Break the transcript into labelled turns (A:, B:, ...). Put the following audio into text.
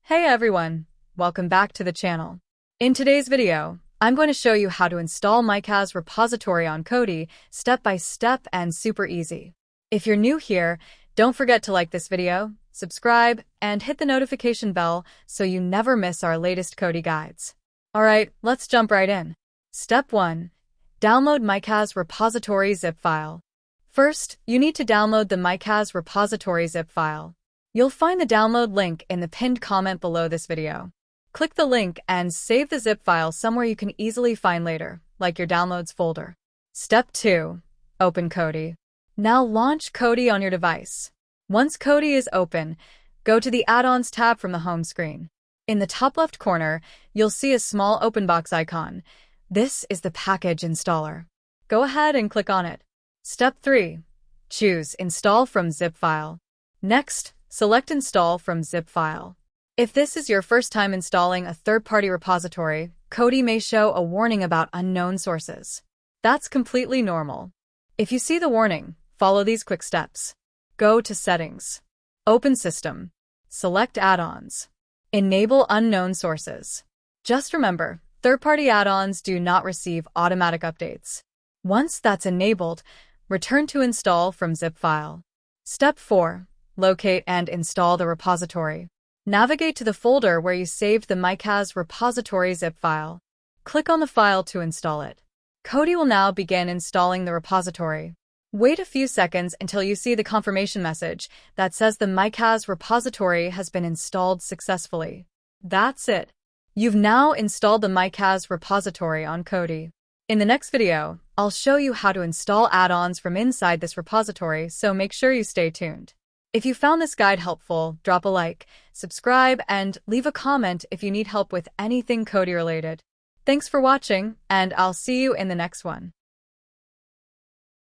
A: Hey everyone, welcome back to the channel. In today's video, I'm going to show you how to install Michaz repository on Kodi step by step and super easy. If you're new here, don't forget to like this video, subscribe, and hit the notification bell so you never miss our latest Kodi guides. Alright, let's jump right in. Step 1. Download Michaz repository zip file. First, you need to download the Michaz repository zip file. You'll find the download link in the pinned comment below this video. Click the link and save the zip file somewhere you can easily find later, like your downloads folder. Step 2. Open Kodi. Now launch Kodi on your device. Once Kodi is open, go to the Addons tab from the home screen. In the top left corner, you'll see a small open box icon. This is the package installer. Go ahead and click on it. Step 3. Choose Install from zip file. Next, select Install from zip file. If this is your first time installing a third-party repository, Kodi may show a warning about unknown sources. That's completely normal. If you see the warning, follow these quick steps. Go to Settings. Open System. Select Add-ons. Enable unknown sources. Just remember, third-party add-ons do not receive automatic updates. Once that's enabled, return to Install from zip file. Step 4. Locate and install the repository. Navigate to the folder where you saved the Michaz repository zip file. Click on the file to install it. Kodi will now begin installing the repository. Wait a few seconds until you see the confirmation message that says the Michaz repository has been installed successfully. That's it. You've now installed the Michaz repository on Kodi. In the next video, I'll show you how to install add-ons from inside this repository, so make sure you stay tuned. If you found this guide helpful, drop a like, subscribe, and leave a comment if you need help with anything Kodi related. Thanks for watching, and I'll see you in the next one.